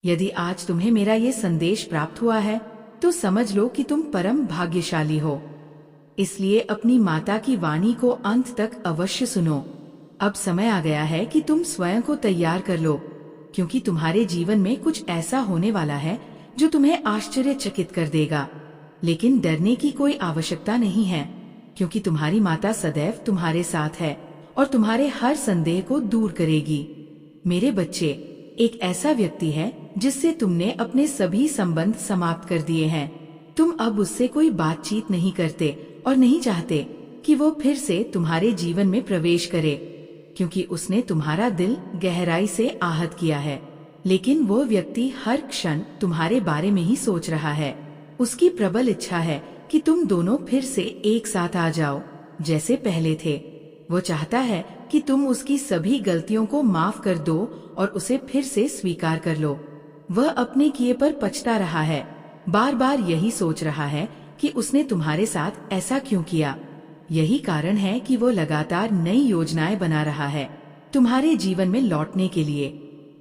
यदि आज तुम्हें मेरा ये संदेश प्राप्त हुआ है तो समझ लो कि तुम परम भाग्यशाली हो। इसलिए अपनी माता की वाणी को अंत तक अवश्य सुनो। अब समय आ गया है कि तुम स्वयं को तैयार कर लो, क्योंकि तुम्हारे जीवन में कुछ ऐसा होने वाला है जो तुम्हें आश्चर्यचकित कर देगा। लेकिन डरने की कोई आवश्यकता नहीं है, क्योंकि तुम्हारी माता सदैव तुम्हारे साथ है और तुम्हारे हर संदेह को दूर करेगी। मेरे बच्चे, एक ऐसा व्यक्ति है जिससे तुमने अपने सभी संबंध समाप्त कर दिए हैं। तुम अब उससे कोई बातचीत नहीं करते और नहीं चाहते कि वो फिर से तुम्हारे जीवन में प्रवेश करे, क्योंकि उसने तुम्हारा दिल गहराई से आहत किया है। लेकिन वो व्यक्ति हर क्षण तुम्हारे बारे में ही सोच रहा है। उसकी प्रबल इच्छा है कि तुम दोनों फिर से एक साथ आ जाओ जैसे पहले थे। वो चाहता है कि तुम उसकी सभी गलतियों को माफ कर दो और उसे फिर से स्वीकार कर लो। वह अपने किए पर पछता रहा है, बार बार यही सोच रहा है कि उसने तुम्हारे साथ ऐसा क्यों किया। यही कारण है कि वो लगातार नई योजनाएं बना रहा है तुम्हारे जीवन में लौटने के लिए।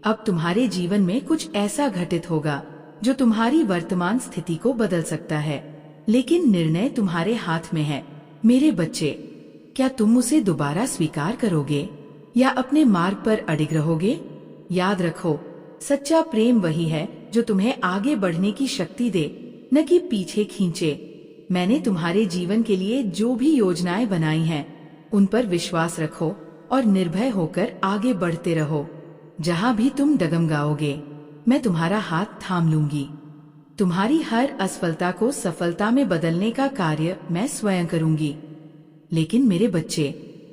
अब तुम्हारे जीवन में कुछ ऐसा घटित होगा जो तुम्हारी वर्तमान स्थिति को बदल सकता है, लेकिन निर्णय तुम्हारे हाथ में है। मेरे बच्चे, क्या तुम उसे दोबारा स्वीकार करोगे या अपने मार्ग पर अडिग रहोगे? याद रखो, सच्चा प्रेम वही है जो तुम्हें आगे बढ़ने की शक्ति दे, न कि पीछे खींचे। मैंने तुम्हारे जीवन के लिए जो भी योजनाएं बनाई हैं, उन पर विश्वास रखो और निर्भय होकर आगे बढ़ते रहो। जहां भी तुम डगमगाओगे, मैं तुम्हारा हाथ थाम लूंगी। तुम्हारी हर असफलता को सफलता में बदलने का कार्य मैं स्वयं करूंगी। लेकिन मेरे बच्चे,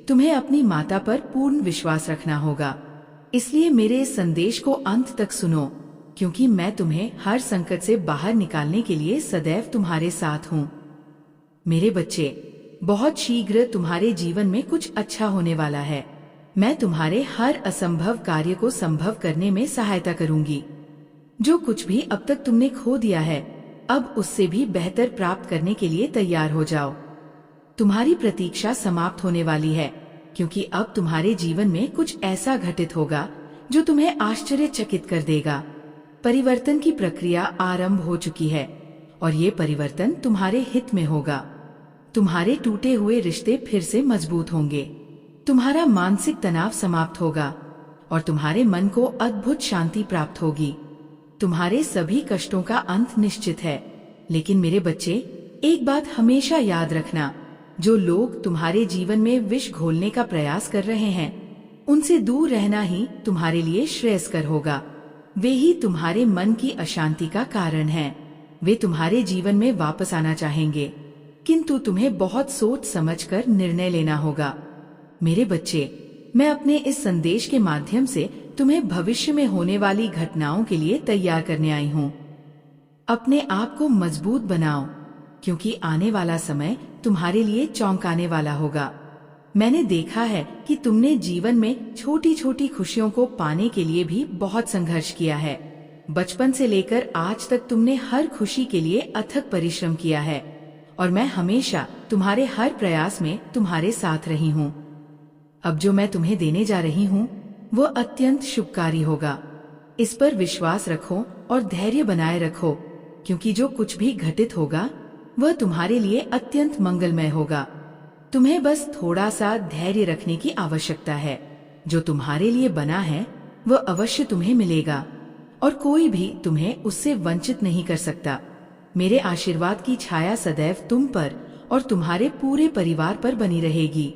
तुम्हें अपनी माता पर पूर्ण विश्वास रखना होगा। इसलिए मेरे इस संदेश को अंत तक सुनो, क्योंकि मैं तुम्हें हर संकट से बाहर निकालने के लिए सदैव तुम्हारे साथ हूँ। मेरे बच्चे, बहुत शीघ्र तुम्हारे जीवन में कुछ अच्छा होने वाला है। मैं तुम्हारे हर असंभव कार्य को संभव करने में सहायता करूंगी। जो कुछ भी अब तक तुमने खो दिया है, अब उससे भी बेहतर प्राप्त करने के लिए तैयार हो जाओ। तुम्हारी प्रतीक्षा समाप्त होने वाली है, क्योंकि अब तुम्हारे जीवन में कुछ ऐसा घटित होगा जो तुम्हें आश्चर्यचकित कर देगा। परिवर्तन की प्रक्रिया आरंभ हो चुकी है और ये परिवर्तन तुम्हारे हित में होगा। तुम्हारे टूटे हुए रिश्ते फिर से मजबूत होंगे, तुम्हारा मानसिक तनाव समाप्त होगा और तुम्हारे मन को अद्भुत शांति प्राप्त होगी। तुम्हारे सभी कष्टों का अंत निश्चित है। लेकिन मेरे बच्चे, एक बात हमेशा याद रखना, जो लोग तुम्हारे जीवन में विष घोलने का प्रयास कर रहे हैं, उनसे दूर रहना ही तुम्हारे लिए श्रेयस्कर होगा। वे ही तुम्हारे मन की अशांति का कारण हैं। वे तुम्हारे जीवन में वापस आना चाहेंगे, किंतु तुम्हें बहुत सोच समझकर निर्णय लेना होगा। मेरे बच्चे, मैं अपने इस संदेश के माध्यम से तुम्हें भविष्य में होने वाली घटनाओं के लिए तैयार करने आई हूँ। अपने आप को मजबूत बनाओ, क्योंकि आने वाला समय तुम्हारे लिए चौंकाने वाला होगा। मैंने देखा है कि तुमने जीवन में छोटी छोटी खुशियों को पाने के लिए भी बहुत संघर्ष किया है। बचपन से लेकर आज तक तुमने हर खुशी के लिए अथक परिश्रम किया है और मैं हमेशा तुम्हारे हर प्रयास में तुम्हारे साथ रही हूँ। अब जो मैं तुम्हें देने जा रही हूँ वो अत्यंत शुभकारी होगा। इस पर विश्वास रखो और धैर्य बनाए रखो, क्योंकि जो कुछ भी घटित होगा वह तुम्हारे लिए अत्यंत मंगलमय होगा। तुम्हें बस थोड़ा सा धैर्य रखने की आवश्यकता है। जो तुम्हारे लिए बना है वह अवश्य तुम्हें मिलेगा और कोई भी तुम्हें उससे वंचित नहीं कर सकता। मेरे आशीर्वाद की छाया सदैव तुम पर और तुम्हारे पूरे परिवार पर बनी रहेगी।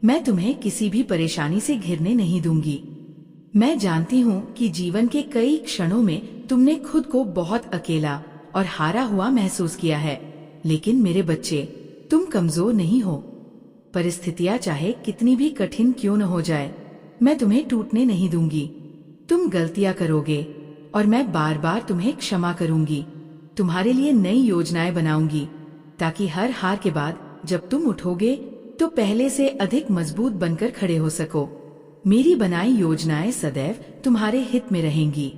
मैं तुम्हें किसी भी परेशानी से घिरने नहीं दूंगी। मैं जानती हूँ कि जीवन के कई क्षणों में तुमने खुद को बहुत अकेला और हारा हुआ महसूस किया है, लेकिन मेरे बच्चे, तुम कमजोर नहीं हो। परिस्थितियां चाहे कितनी भी कठिन क्यों न हो जाए, मैं तुम्हें टूटने नहीं दूंगी। तुम गलतियां करोगे और मैं बार बार तुम्हें क्षमा करूंगी। तुम्हारे लिए नई योजनाएं बनाऊंगी, ताकि हर हार के बाद जब तुम उठोगे तो पहले से अधिक मजबूत बनकर खड़े हो सको। मेरी बनाई योजनाएं सदैव तुम्हारे हित में रहेंगी।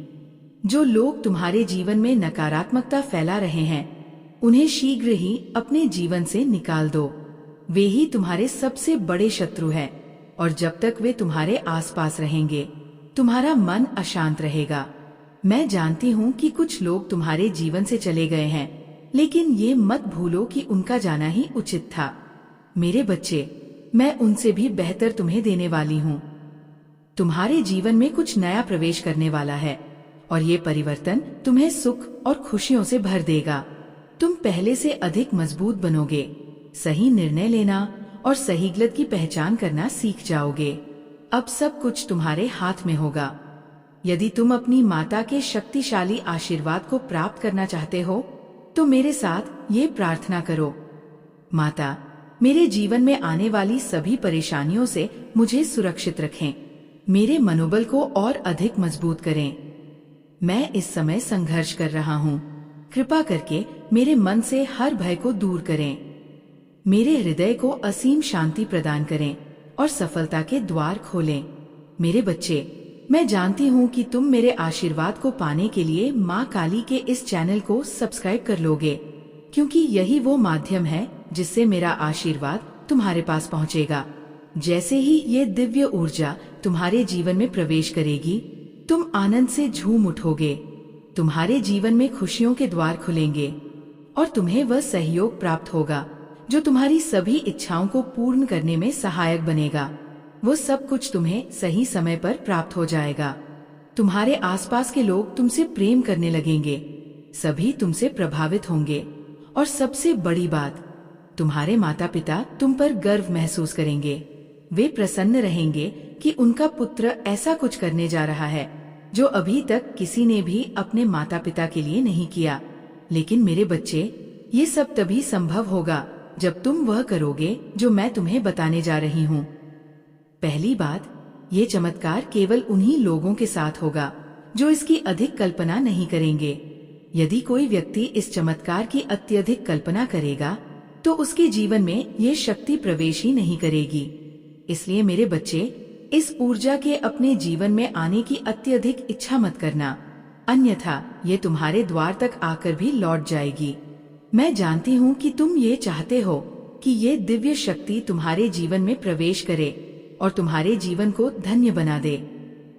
जो लोग तुम्हारे जीवन में नकारात्मकता फैला रहे हैं, उन्हें शीघ्र ही अपने जीवन से निकाल दो। वे ही तुम्हारे सबसे बड़े शत्रु हैं और जब तक वे तुम्हारे आसपास रहेंगे, तुम्हारा मन अशांत रहेगा। मैं जानती हूँ कि कुछ लोग तुम्हारे जीवन से चले गए हैं, लेकिन ये मत भूलो कि उनका जाना ही उचित था। मेरे बच्चे, मैं उनसे भी बेहतर तुम्हें देने वाली हूँ। तुम्हारे जीवन में कुछ नया प्रवेश करने वाला है और ये परिवर्तन तुम्हें सुख और खुशियों से भर देगा। तुम पहले से अधिक मजबूत बनोगे, सही निर्णय लेना और सही गलत की पहचान करना सीख जाओगे। अब सब कुछ तुम्हारे हाथ में होगा। यदि तुम अपनी माता के शक्तिशाली आशीर्वाद को प्राप्त करना चाहते हो तो मेरे साथ ये प्रार्थना करो। माता, मेरे जीवन में आने वाली सभी परेशानियों से मुझे सुरक्षित रखें, मेरे मनोबल को और अधिक मजबूत करें। मैं इस समय संघर्ष कर रहा हूँ, कृपा करके मेरे मन से हर भय को दूर करें, मेरे हृदय को असीम शांति प्रदान करें और सफलता के द्वार खोलें। मेरे बच्चे, मैं जानती हूँ कि तुम मेरे आशीर्वाद को पाने के लिए माँ काली के इस चैनल को सब्सक्राइब कर लोगे, क्योंकि यही वो माध्यम है जिससे मेरा आशीर्वाद तुम्हारे पास पहुँचेगा। जैसे ही ये दिव्य ऊर्जा तुम्हारे जीवन में प्रवेश करेगी, तुम आनंद से झूम उठोगे, तुम्हारे जीवन में खुशियों के द्वार खुलेंगे और तुम्हें वह सहयोग प्राप्त होगा जो तुम्हारी सभी इच्छाओं को पूर्ण करने में सहायक बनेगा। वो सब कुछ तुम्हें सही समय पर प्राप्त हो जाएगा। तुम्हारे आसपास के लोग तुमसे प्रेम करने लगेंगे, सभी तुमसे प्रभावित होंगे और सबसे बड़ी बात, तुम्हारे माता पिता तुम पर गर्व महसूस करेंगे। वे प्रसन्न रहेंगे कि उनका पुत्र ऐसा कुछ करने जा रहा है जो अभी तक किसी ने भी अपने माता पिता के लिए नहीं किया। लेकिन मेरे बच्चे, ये सब तभी संभव होगा जब तुम वह करोगे जो मैं तुम्हें बताने जा रही हूँ। पहली बात, ये चमत्कार केवल उन्हीं लोगों के साथ होगा जो इसकी अधिक कल्पना नहीं करेंगे। यदि कोई व्यक्ति इस चमत्कार की अत्यधिक कल्पना करेगा तो उसके जीवन में ये शक्ति प्रवेश ही नहीं करेगी। इसलिए मेरे बच्चे, इस ऊर्जा के अपने जीवन में आने की अत्यधिक इच्छा मत करना, अन्यथा ये तुम्हारे द्वार तक आकर भी लौट जाएगी। मैं जानती हूँ कि तुम ये चाहते हो कि ये दिव्य शक्ति तुम्हारे जीवन में प्रवेश करे और तुम्हारे जीवन को धन्य बना दे।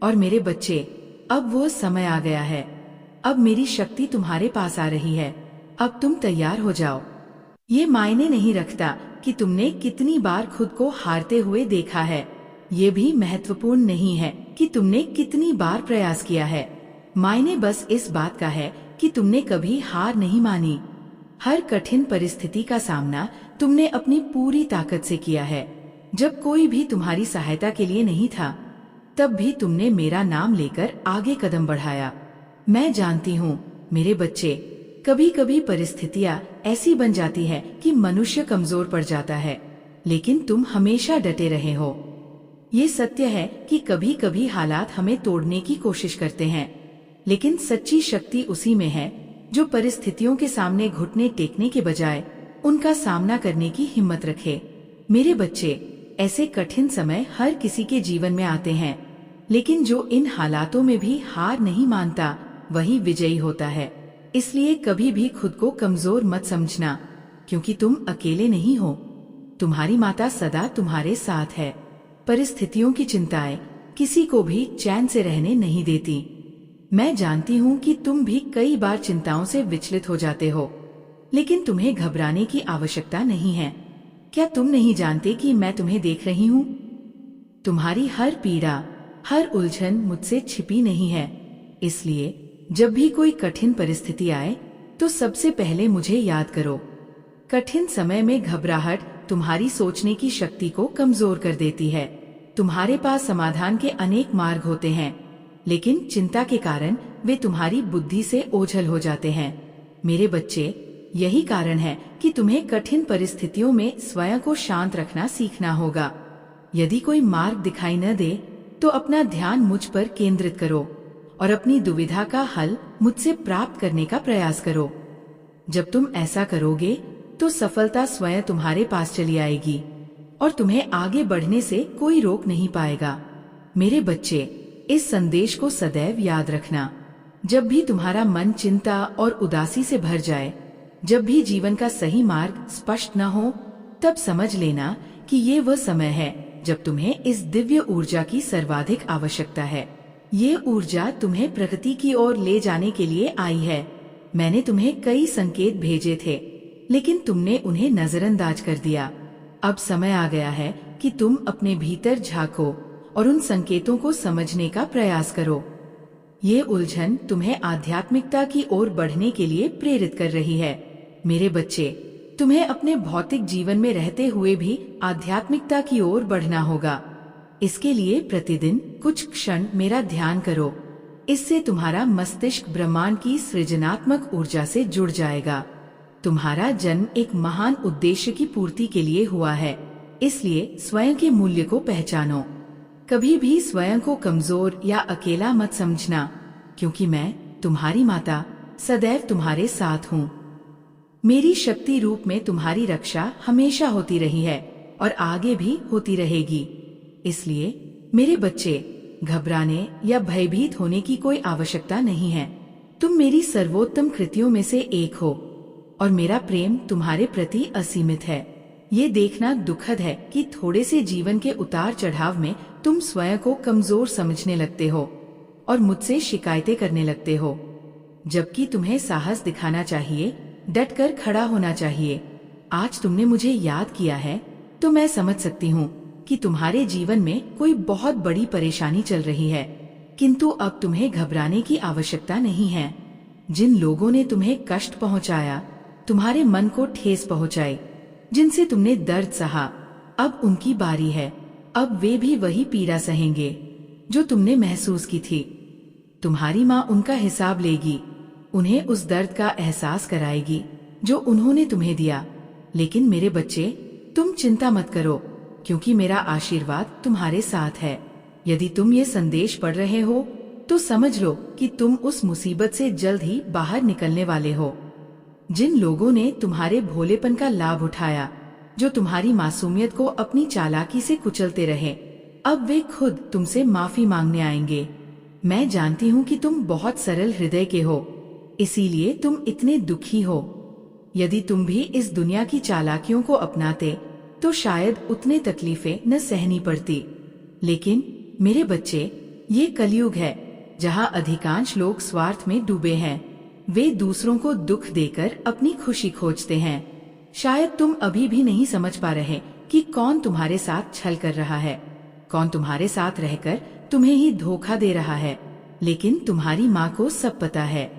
और मेरे बच्चे, अब वो समय आ गया है। अब मेरी शक्ति तुम्हारे पास आ रही है। अब तुम तैयार हो जाओ। ये मायने नहीं रखता कि तुमने कितनी बार खुद को हारते हुए देखा है। ये भी महत्वपूर्ण नहीं है कि तुमने कितनी बार प्रयास किया है। मायने बस इस बात का है कि तुमने कभी हार नहीं मानी। हर कठिन परिस्थिति का सामना तुमने अपनी पूरी ताकत से किया है। जब कोई भी तुम्हारी सहायता के लिए नहीं था, तब भी तुमने मेरा नाम लेकर आगे कदम बढ़ाया। मैं जानती हूँ मेरे बच्चे, कभी कभी परिस्थितियाँ ऐसी बन जाती है कि मनुष्य कमजोर पड़ जाता है, लेकिन तुम हमेशा डटे रहे हो। ये सत्य है कि कभी कभी हालात हमें तोड़ने की कोशिश करते हैं, लेकिन सच्ची शक्ति उसी में है जो परिस्थितियों के सामने घुटने टेकने के बजाय उनका सामना करने की हिम्मत रखे। मेरे बच्चे, ऐसे कठिन समय हर किसी के जीवन में आते हैं, लेकिन जो इन हालातों में भी हार नहीं मानता वही विजयी होता है। इसलिए कभी भी खुद को कमजोर मत समझना, क्योंकि तुम अकेले नहीं हो। तुम्हारी माता सदा तुम्हारे साथ है। परिस्थितियों की चिंताएं किसी को भी चैन से रहने नहीं देती। मैं जानती हूँ कि तुम भी कई बार चिंताओं से विचलित हो जाते हो, लेकिन तुम्हें घबराने की आवश्यकता नहीं है। क्या तुम नहीं जानते कि मैं तुम्हें देख रही हूँ? तुम्हारी हर पीड़ा, हर उलझन मुझसे छिपी नहीं है। इसलिए जब भी कोई कठिन परिस्थिति आए तो सबसे पहले मुझे याद करो। कठिन समय में घबराहट तुम्हारी सोचने की शक्ति को कमजोर कर देती है। तुम्हारे पास समाधान के अनेक मार्ग होते हैं, लेकिन चिंता के कारण वे तुम्हारी बुद्धि से ओझल हो जाते हैं। मेरे बच्चे, यही कारण है कि तुम्हें कठिन परिस्थितियों में स्वयं को शांत रखना सीखना होगा। यदि कोई मार्ग दिखाई न दे तो अपना ध्यान मुझ पर केंद्रित करो और अपनी दुविधा का हल मुझसे प्राप्त करने का प्रयास करो। जब तुम ऐसा करोगे तो सफलता स्वयं तुम्हारे पास चली आएगी और तुम्हें आगे बढ़ने से कोई रोक नहीं पाएगा। मेरे बच्चे, इस संदेश को सदैव याद रखना। जब भी तुम्हारा मन चिंता और उदासी से भर जाए, जब भी जीवन का सही मार्ग स्पष्ट न हो, तब समझ लेना कि ये वह समय है जब तुम्हें इस दिव्य ऊर्जा की सर्वाधिक आवश्यकता है। ये ऊर्जा तुम्हें प्रगति की ओर ले जाने के लिए आई है। मैंने तुम्हें कई संकेत भेजे थे, लेकिन तुमने उन्हें नजरअंदाज कर दिया। अब समय आ गया है कि तुम अपने भीतर झांको और उन संकेतों को समझने का प्रयास करो। ये उलझन तुम्हें आध्यात्मिकता की ओर बढ़ने के लिए प्रेरित कर रही है। मेरे बच्चे, तुम्हें अपने भौतिक जीवन में रहते हुए भी आध्यात्मिकता की ओर बढ़ना होगा। इसके लिए प्रतिदिन कुछ क्षण मेरा ध्यान करो। इससे तुम्हारा मस्तिष्क ब्रह्मांड की सृजनात्मक ऊर्जा से जुड़ जाएगा। तुम्हारा जन्म एक महान उद्देश्य की पूर्ति के लिए हुआ है, इसलिए स्वयं के मूल्य को पहचानो। कभी भी स्वयं को कमजोर या अकेला मत समझना, क्योंकि मैं तुम्हारी माता सदैव तुम्हारे साथ हूँ। मेरी शक्ति रूप में तुम्हारी रक्षा हमेशा होती रही है और आगे भी होती रहेगी। इसलिए मेरे बच्चे, घबराने या भयभीत होने की कोई आवश्यकता नहीं है। तुम मेरी सर्वोत्तम कृतियों में से एक हो और मेरा प्रेम तुम्हारे प्रति असीमित है। ये देखना दुखद है कि थोड़े से जीवन के उतार चढ़ाव में तुम स्वयं को कमजोर समझने लगते हो और मुझसे शिकायतें करने लगते हो, जबकि तुम्हें साहस दिखाना चाहिए, डटकर खड़ा होना चाहिए। आज तुमने मुझे याद किया है तो मैं समझ सकती हूँ कि तुम्हारे जीवन में कोई बहुत बड़ी परेशानी चल रही है, किंतु अब तुम्हें घबराने की आवश्यकता नहीं है। जिन लोगों ने तुम्हें कष्ट पहुँचाया, तुम्हारे मन को ठेस पहुँचाई, जिनसे तुमने दर्द सहा, अब उनकी बारी है। अब वे भी वही पीड़ा सहेंगे जो तुमने महसूस की थी। तुम्हारी माँ उनका हिसाब लेगी, उन्हें उस दर्द का एहसास कराएगी जो उन्होंने तुम्हें दिया। लेकिन मेरे बच्चे, तुम चिंता मत करो, क्योंकि मेरा आशीर्वाद तुम्हारे साथ है। यदि तुम ये संदेश पढ़ रहे हो तो समझ लो कि तुम उस मुसीबत से जल्द ही बाहर निकलने वाले हो। जिन लोगों ने तुम्हारे भोलेपन का लाभ उठाया, जो तुम्हारी मासूमियत को अपनी चालाकी से कुचलते रहे, अब वे खुद तुमसे माफी मांगने आएंगे। मैं जानती हूँ कि तुम बहुत सरल हृदय के हो, इसीलिए तुम इतने दुखी हो। यदि तुम भी इस दुनिया की चालाकियों को अपनाते तो शायद उतने तकलीफें न सहनी पड़ती। लेकिन मेरे बच्चे, ये कलयुग है जहाँ अधिकांश लोग स्वार्थ में डूबे हैं। वे दूसरों को दुख देकर अपनी खुशी खोजते हैं। शायद तुम अभी भी नहीं समझ पा रहे कि कौन तुम्हारे साथ छल कर रहा है, कौन तुम्हारे साथ रहकर तुम्हें ही धोखा दे रहा है। लेकिन तुम्हारी माँ को सब पता है।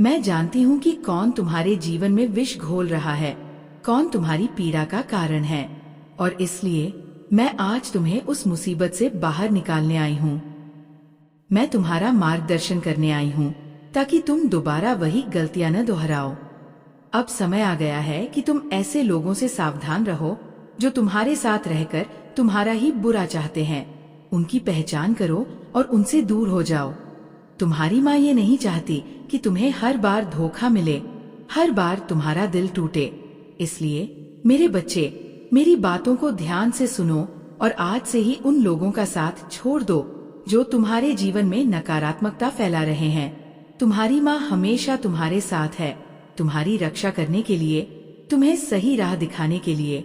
मैं जानती हूँ कि कौन तुम्हारे जीवन में विष घोल रहा है, कौन तुम्हारी पीड़ा का कारण है, और इसलिए मैं आज तुम्हें उस मुसीबत से बाहर निकालने आई हूँ। मैं तुम्हारा मार्गदर्शन करने आई हूँ ताकि तुम दोबारा वही गलतियां न दोहराओ। अब समय आ गया है कि तुम ऐसे लोगों से सावधान रहो जो तुम्हारे साथ रहकर तुम्हारा ही बुरा चाहते हैं। उनकी पहचान करो और उनसे दूर हो जाओ। तुम्हारी माँ ये नहीं चाहती कि तुम्हें हर बार धोखा मिले, हर बार तुम्हारा दिल टूटे। इसलिए मेरे बच्चे, मेरी बातों को ध्यान से सुनो और आज से ही उन लोगों का साथ छोड़ दो जो तुम्हारे जीवन में नकारात्मकता फैला रहे हैं। तुम्हारी माँ हमेशा तुम्हारे साथ है, तुम्हारी रक्षा करने के लिए, तुम्हें सही राह दिखाने के लिए।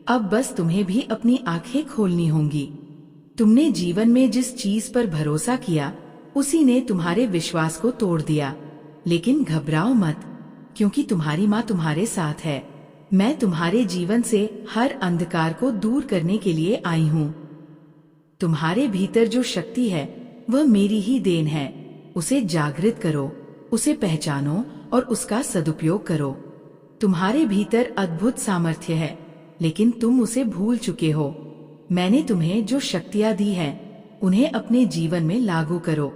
अब बस तुम्हें भी अपनी आंखें खोलनी होंगी। तुमने जीवन में जिस चीज पर भरोसा किया, उसी ने तुम्हारे विश्वास को तोड़ दिया। लेकिन घबराओ मत, क्योंकि तुम्हारी माँ तुम्हारे साथ है। मैं तुम्हारे जीवन से हर अंधकार को दूर करने के लिए आई हूँ। तुम्हारे भीतर जो शक्ति है वह मेरी ही देन है। उसे जागृत करो, उसे पहचानो और उसका सदुपयोग करो। तुम्हारे भीतर अद्भुत सामर्थ्य है, लेकिन तुम उसे भूल चुके हो। मैंने तुम्हें जो शक्तियाँ दी हैं, उन्हें अपने जीवन में लागू करो।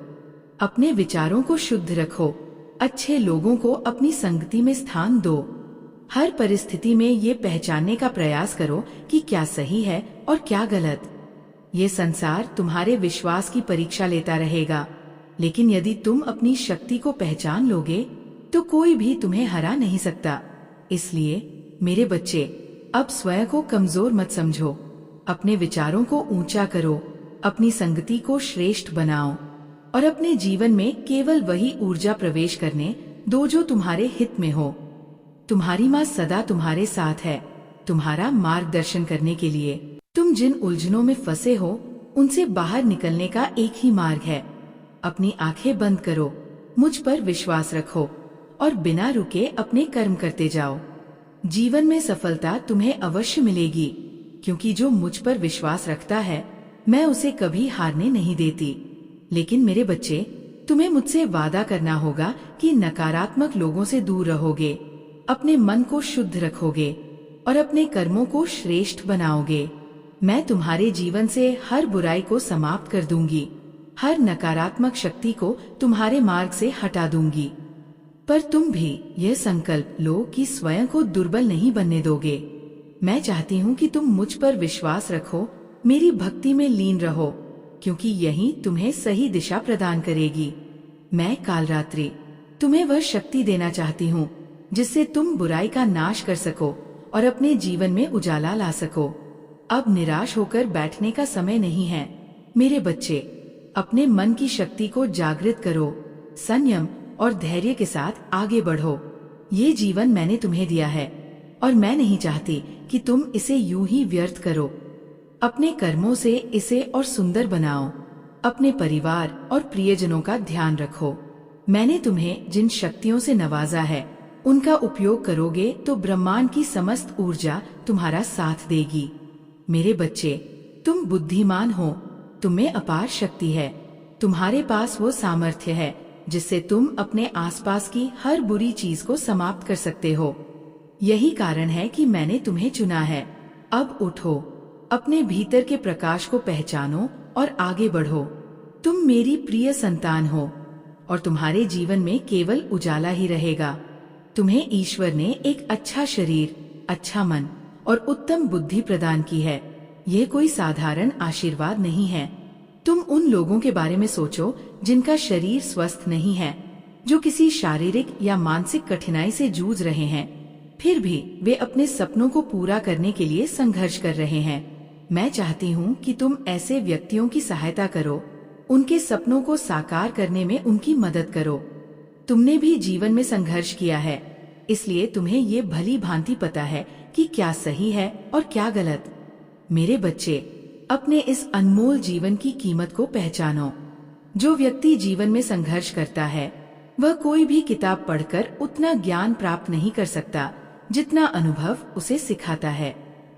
अपने विचारों को शुद्ध रखो, अच्छे लोगों को अपनी संगति में स्थान दो। हर परिस्थिति में ये पहचानने का प्रयास करो कि क्या सही है और क्या गलत। ये संसार तुम्हारे विश्वास की परीक्षा लेता रहेगा, लेकिन यदि तुम अपनी शक्ति को पहचान लोगे तो कोई भी तुम्हें हरा नहीं सकता। इसलिए मेरे बच्चे, अब स्वयं को कमजोर मत समझो। अपने विचारों को ऊंचा करो, अपनी संगति को श्रेष्ठ बनाओ और अपने जीवन में केवल वही ऊर्जा प्रवेश करने दो जो तुम्हारे हित में हो। तुम्हारी माँ सदा तुम्हारे साथ है, तुम्हारा मार्गदर्शन करने के लिए। तुम जिन उलझनों में फंसे हो, उनसे बाहर निकलने का एक ही मार्ग है, अपनी आंखें बंद करो, मुझ पर विश्वास रखो और बिना रुके अपने कर्म करते जाओ। जीवन में सफलता तुम्हें अवश्य मिलेगी, क्योंकि जो मुझ पर विश्वास रखता है मैं उसे कभी हारने नहीं देती। लेकिन मेरे बच्चे, तुम्हें मुझसे वादा करना होगा कि नकारात्मक लोगों से दूर रहोगे, अपने मन को शुद्ध रखोगे और अपने कर्मों को श्रेष्ठ बनाओगे। मैं तुम्हारे जीवन से हर बुराई को समाप्त कर दूंगी, हर नकारात्मक शक्ति को तुम्हारे मार्ग से हटा दूंगी। पर तुम भी यह संकल्प लो कि स्वयं को दुर्बल नहीं बनने दोगे। मैं चाहती हूँ कि तुम मुझ पर विश्वास रखो, मेरी भक्ति में लीन रहो, क्योंकि यही तुम्हें सही दिशा प्रदान करेगी। मैं कालरात्रि तुम्हें वह शक्ति देना चाहती हूँ जिससे तुम बुराई का नाश कर सको और अपने जीवन में उजाला ला सको। अब निराश होकर बैठने का समय नहीं है मेरे बच्चे। अपने मन की शक्ति को जागृत करो, संयम और धैर्य के साथ आगे बढ़ो। ये जीवन मैंने तुम्हें दिया है और मैं नहीं चाहती कि तुम इसे यूं ही व्यर्थ करो। अपने कर्मों से इसे और सुंदर बनाओ। अपने परिवार और प्रियजनों का ध्यान रखो। मैंने तुम्हें जिन शक्तियों से नवाजा है उनका उपयोग करोगे तो ब्रह्मांड की समस्त ऊर्जा तुम्हारा साथ देगी। मेरे बच्चे, तुम बुद्धिमान हो, तुम्हें अपार शक्ति है। तुम्हारे पास वो सामर्थ्य है जिससे तुम अपने आसपास की हर बुरी चीज को समाप्त कर सकते हो। यही कारण है कि मैंने तुम्हें चुना है। अब उठो, अपने भीतर के प्रकाश को पहचानो और आगे बढ़ो। तुम मेरी प्रिय संतान हो और तुम्हारे जीवन में केवल उजाला ही रहेगा। तुम्हें ईश्वर ने एक अच्छा शरीर, अच्छा मन और उत्तम बुद्धि प्रदान की है। यह कोई साधारण आशीर्वाद नहीं है। तुम उन लोगों के बारे में सोचो जिनका शरीर स्वस्थ नहीं है, जो किसी शारीरिक या मानसिक कठिनाई से जूझ रहे हैं, फिर भी वे अपने सपनों को पूरा करने के लिए संघर्ष कर रहे हैं। मैं चाहती हूँ कि तुम ऐसे व्यक्तियों की सहायता करो, उनके सपनों को साकार करने में उनकी मदद करो। तुमने भी जीवन में संघर्ष किया है, इसलिए तुम्हें ये भली भांति पता है कि क्या सही है और क्या गलत। मेरे बच्चे, अपने इस अनमोल जीवन की कीमत को पहचानो। जो व्यक्ति जीवन में संघर्ष करता है वह कोई भी किताब पढ़कर उतना ज्ञान प्राप्त नहीं कर सकता जितना अनुभव उसे सिखाता है।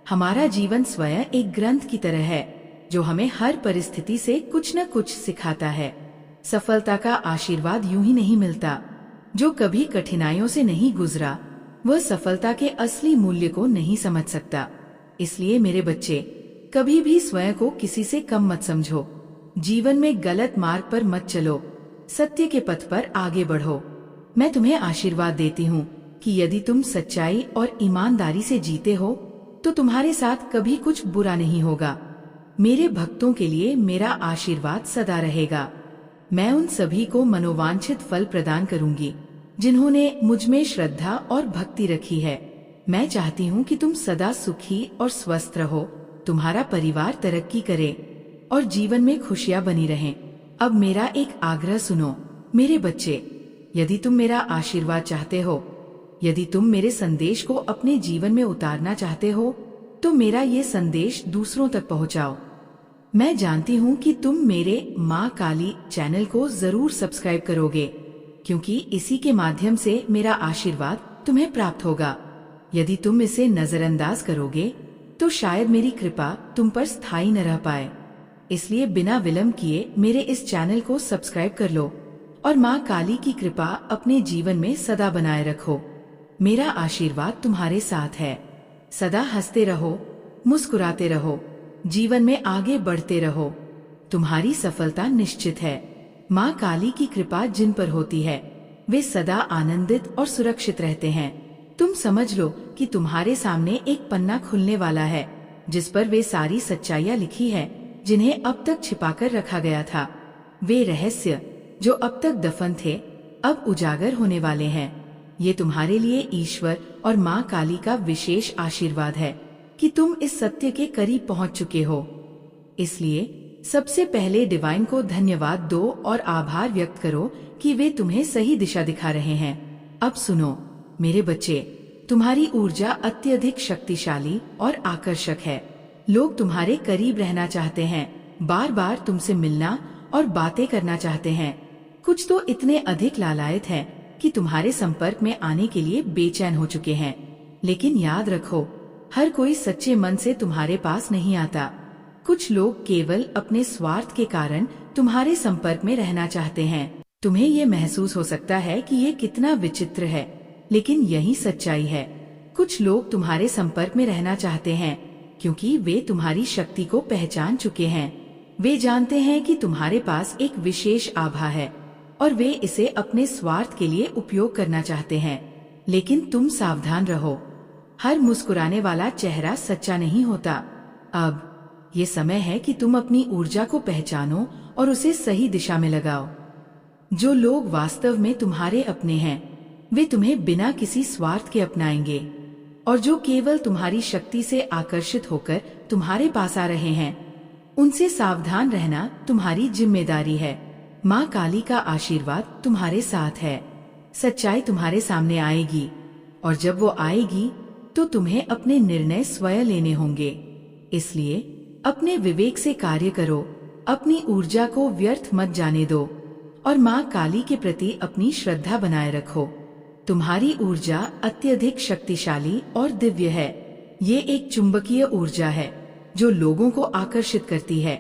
हमारा जीवन स्वयं एक ग्रंथ की तरह है जो हमें हर परिस्थिति से कुछ न कुछ सिखाता है। सफलता का आशीर्वाद यूं ही नहीं मिलता। जो कभी कठिनाइयों से नहीं गुजरा वह सफलता के असली मूल्य को नहीं समझ सकता। इसलिए मेरे बच्चे, कभी भी स्वयं को किसी से कम मत समझो। जीवन में गलत मार्ग पर मत चलो, सत्य के पथ पर आगे बढ़ो। मैं तुम्हें आशीर्वाद देती हूँ कि यदि तुम सच्चाई और ईमानदारी से जीते हो तो तुम्हारे साथ कभी कुछ बुरा नहीं होगा। मेरे भक्तों के लिए मेरा आशीर्वाद सदा रहेगा। मैं उन सभी को मनोवांछित फल प्रदान करूंगी जिन्होंने मुझ में श्रद्धा और भक्ति रखी है। मैं चाहती हूँ कि तुम सदा सुखी और स्वस्थ रहो, तुम्हारा परिवार तरक्की करे और जीवन में खुशियाँ बनी रहें। अब मेरा एक आग्रह सुनो मेरे बच्चे, यदि तुम मेरा आशीर्वाद चाहते हो, यदि तुम मेरे संदेश को अपने जीवन में उतारना चाहते हो, तो मेरा ये संदेश दूसरों तक पहुंचाओ। मैं जानती हूँ कि तुम मेरे माँ काली चैनल को जरूर सब्सक्राइब करोगे, क्योंकि इसी के माध्यम से मेरा आशीर्वाद तुम्हें प्राप्त होगा। यदि तुम इसे नजरअंदाज करोगे तो शायद मेरी कृपा तुम पर स्थायी न रह पाए। इसलिए बिना विलंब किए मेरे इस चैनल को सब्सक्राइब कर लो और माँ काली की कृपा अपने जीवन में सदा बनाए रखो। मेरा आशीर्वाद तुम्हारे साथ है। सदा हंसते रहो, मुस्कुराते रहो, जीवन में आगे बढ़ते रहो। तुम्हारी सफलता निश्चित है। माँ काली की कृपा जिन पर होती है वे सदा आनंदित और सुरक्षित रहते हैं। तुम समझ लो कि तुम्हारे सामने एक पन्ना खुलने वाला है जिस पर वे सारी सच्चाइयाँ लिखी है जिन्हें अब तक छिपाकर रखा गया था। वे रहस्य जो अब तक दफन थे अब उजागर होने वाले हैं। ये तुम्हारे लिए ईश्वर और माँ काली का विशेष आशीर्वाद है कि तुम इस सत्य के करीब पहुँच चुके हो। इसलिए सबसे पहले डिवाइन को धन्यवाद दो और आभार व्यक्त करो कि वे तुम्हें सही दिशा दिखा रहे हैं। अब सुनो मेरे बच्चे, तुम्हारी ऊर्जा अत्यधिक शक्तिशाली और आकर्षक है। लोग तुम्हारे करीब रहना चाहते हैं, बार बार तुमसे मिलना और बातें करना चाहते हैं। कुछ तो इतने अधिक लालायित हैं कि तुम्हारे संपर्क में आने के लिए बेचैन हो चुके हैं। लेकिन याद रखो, हर कोई सच्चे मन से तुम्हारे पास नहीं आता। कुछ लोग केवल अपने स्वार्थ के कारण तुम्हारे संपर्क में रहना चाहते हैं। तुम्हें ये महसूस हो सकता है कि ये कितना विचित्र है, लेकिन यही सच्चाई है। कुछ लोग तुम्हारे संपर्क में रहना चाहते हैं क्योंकि वे तुम्हारी शक्ति को पहचान चुके हैं। वे जानते हैं कि तुम्हारे पास एक विशेष आभा है और वे इसे अपने स्वार्थ के लिए उपयोग करना चाहते हैं। लेकिन तुम सावधान रहो, हर मुस्कुराने वाला चेहरा सच्चा नहीं होता। अब ये समय है कि तुम अपनी ऊर्जा को पहचानो और उसे सही दिशा में लगाओ। जो लोग वास्तव में तुम्हारे अपने हैं, वे तुम्हें बिना किसी स्वार्थ के अपनाएंगे, और जो केवल तुम्हारी शक्ति से आकर्षित होकर तुम्हारे पास आ रहे हैं, उनसे सावधान रहना तुम्हारी जिम्मेदारी है। माँ काली का आशीर्वाद तुम्हारे साथ है। सच्चाई तुम्हारे सामने आएगी, और जब वो आएगी तो तुम्हें अपने निर्णय स्वयं लेने होंगे। इसलिए अपने विवेक से कार्य करो, अपनी ऊर्जा को व्यर्थ मत जाने दो, और माँ काली के प्रति अपनी श्रद्धा बनाए रखो। तुम्हारी ऊर्जा अत्यधिक शक्तिशाली और दिव्य है। ये एक चुंबकीय ऊर्जा है जो लोगों को आकर्षित करती है,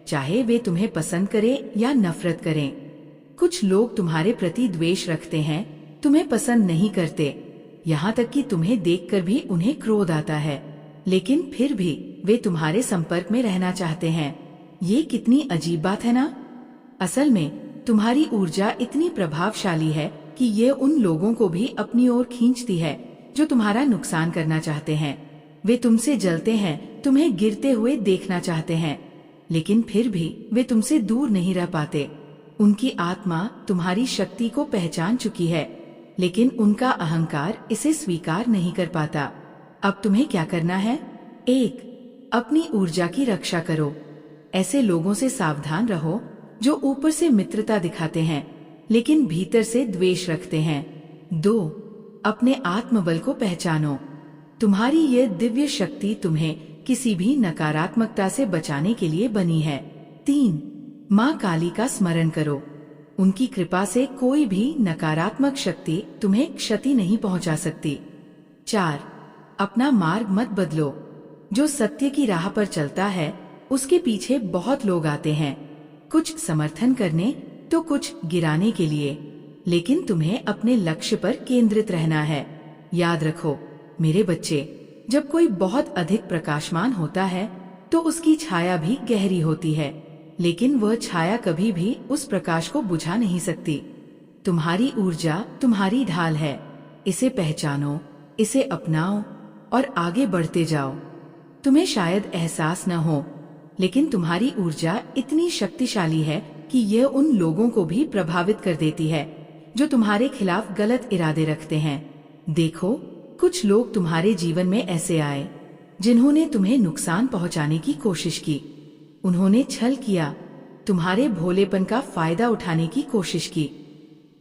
चाहे वे तुम्हें पसंद करें या नफरत करें। कुछ लोग तुम्हारे प्रति द्वेष रखते हैं, तुम्हें पसंद नहीं करते, यहाँ तक कि तुम्हें देखकर भी उन्हें क्रोध आता है, लेकिन फिर भी वे तुम्हारे संपर्क में रहना चाहते हैं। ये कितनी अजीब बात है ना? असल में तुम्हारी ऊर्जा इतनी प्रभावशाली है कि ये उन लोगों को भी अपनी ओर खींचती है जो तुम्हारा नुकसान करना चाहते हैं। वे तुमसे जलते हैं, तुम्हें गिरते हुए देखना चाहते हैं, लेकिन फिर भी वे तुमसे दूर नहीं रह पाते। उनकी आत्मा तुम्हारी शक्ति को पहचान चुकी है, लेकिन उनका अहंकार इसे स्वीकार नहीं कर पाता। अब तुम्हें क्या करना है? 1. अपनी ऊर्जा की रक्षा करो। ऐसे लोगों से सावधान रहो जो ऊपर से मित्रता दिखाते हैं लेकिन भीतर से द्वेष रखते हैं। 2. अपने आत्मबल को पहचानो। तुम्हारी यह दिव्य शक्ति तुम्हें किसी भी नकारात्मकता से बचाने के लिए बनी है। 3. माँ काली का स्मरण करो। उनकी कृपा से कोई भी नकारात्मक शक्ति तुम्हें क्षति नहीं पहुंचा सकती। 4. अपना मार्ग मत बदलो। जो सत्य की राह पर चलता है उसके पीछे बहुत लोग आते हैं, कुछ समर्थन करने तो कुछ गिराने के लिए, लेकिन तुम्हें अपने लक्ष्य पर केंद्रित रहना है। याद रखो मेरे बच्चे, जब कोई बहुत अधिक प्रकाशमान होता है तो उसकी छाया भी गहरी होती है, लेकिन वह छाया कभी भी उस प्रकाश को बुझा नहीं सकती। तुम्हारी ऊर्जा तुम्हारी ढाल है, इसे पहचानो, इसे अपनाओ और आगे बढ़ते जाओ। तुम्हें शायद एहसास न हो, लेकिन तुम्हारी ऊर्जा इतनी शक्तिशाली है कि यह उन लोगों को भी प्रभावित कर देती है जो तुम्हारे खिलाफ गलत इरादे रखते हैं। देखो, कुछ लोग तुम्हारे जीवन में ऐसे आए जिन्होंने तुम्हें नुकसान पहुंचाने की कोशिश की। उन्होंने छल किया, तुम्हारे भोलेपन का फायदा उठाने की कोशिश की,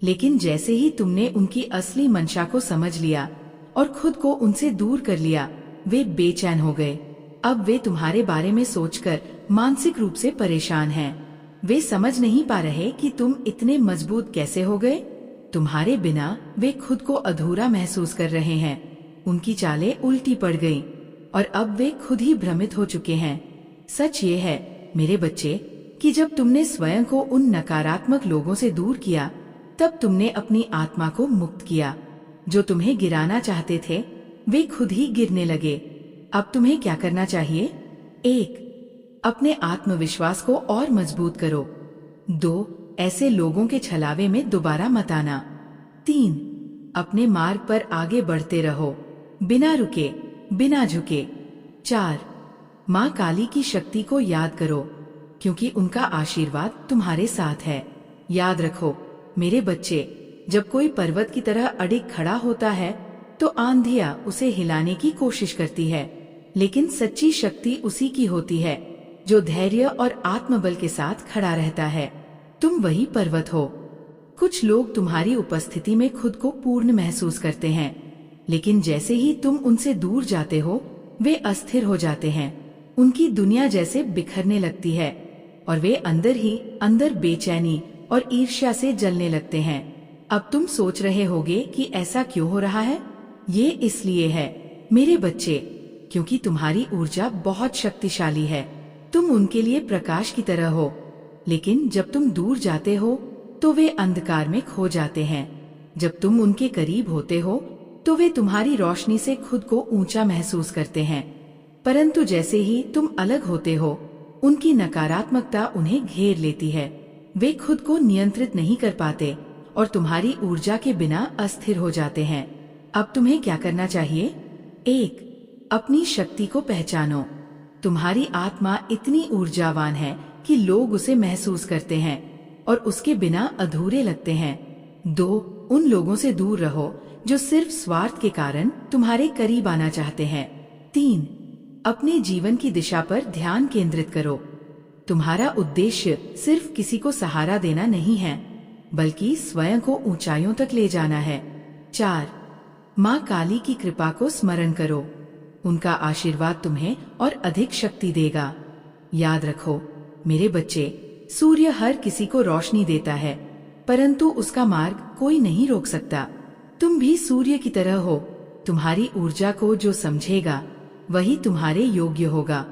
लेकिन जैसे ही तुमने उनकी असली मंशा को समझ लिया और खुद को उनसे दूर कर लिया, वे बेचैन हो गए। अब वे तुम्हारे बारे में सोचकर मानसिक रूप से परेशान हैं। वे समझ नहीं पा रहे कि तुम इतने मजबूत कैसे हो गए। तुम्हारे बिना वे खुद को अधूरा महसूस कर रहे हैं। उनकी चालें उल्टी पड़ गईं और अब वे खुद ही भ्रमित हो चुके हैं। सच ये है मेरे बच्चे कि जब तुमने स्वयं को उन नकारात्मक लोगों से दूर किया, तब तुमने अपनी आत्मा को मुक्त किया। जो तुम्हें गिराना चाहते थे वे खुद ही गिरने लगे। अब तुम्हें क्या करना चाहिए? 1. अपने आत्मविश्वास को और मजबूत करो। 2. ऐसे लोगों के छलावे में दोबारा मत आना। 3. अपने मार्ग पर आगे बढ़ते रहो, बिना रुके, बिना झुके। 4. माँ काली की शक्ति को याद करो, क्योंकि उनका आशीर्वाद तुम्हारे साथ है। याद रखो मेरे बच्चे, जब कोई पर्वत की तरह अडिग खड़ा होता है तो आंधियां उसे हिलाने की कोशिश करती है, लेकिन सच्ची शक्ति उसी की होती है जो धैर्य और आत्मबल के साथ खड़ा रहता है। तुम वही पर्वत हो। कुछ लोग तुम्हारी उपस्थिति में खुद को पूर्ण महसूस करते हैं, लेकिन जैसे ही तुम उनसे दूर जाते हो वे अस्थिर हो जाते हैं। उनकी दुनिया जैसे बिखरने लगती है। और वे अंदर ही अंदर बेचैनी और ईर्ष्या से जलने लगते हैं। अब तुम सोच रहे होगे कि ऐसा क्यों हो रहा है। ये इसलिए है मेरे बच्चे, क्योंकि तुम्हारी ऊर्जा बहुत शक्तिशाली है। तुम उनके लिए प्रकाश की तरह हो, लेकिन जब तुम दूर जाते हो तो वे अंधकार में खो जाते हैं। जब तुम उनके करीब होते हो तो वे तुम्हारी रोशनी से खुद को ऊंचा महसूस करते हैं, परंतु जैसे ही तुम अलग होते हो उनकी नकारात्मकता उन्हें घेर लेती है। वे खुद को नियंत्रित नहीं कर पाते और तुम्हारी ऊर्जा के बिना अस्थिर हो जाते हैं। अब तुम्हें क्या करना चाहिए? 1. अपनी शक्ति को पहचानो। तुम्हारी आत्मा इतनी ऊर्जावान है कि लोग उसे महसूस करते हैं और उसके बिना अधूरे लगते हैं। 2. उन लोगों से दूर रहो जो सिर्फ स्वार्थ के कारण तुम्हारे करीब आना चाहते हैं। 3. अपने जीवन की दिशा पर ध्यान केंद्रित करो। तुम्हारा उद्देश्य सिर्फ किसी को सहारा देना नहीं है, बल्कि स्वयं को ऊंचाइयों तक ले जाना है। 4. माँ काली की कृपा को स्मरण करो। उनका आशीर्वाद तुम्हें और अधिक शक्ति देगा। याद रखो मेरे बच्चे, सूर्य हर किसी को रोशनी देता है, परंतु उसका मार्ग कोई नहीं रोक सकता। तुम भी सूर्य की तरह हो। तुम्हारी ऊर्जा को जो समझेगा वही तुम्हारे योग्य होगा।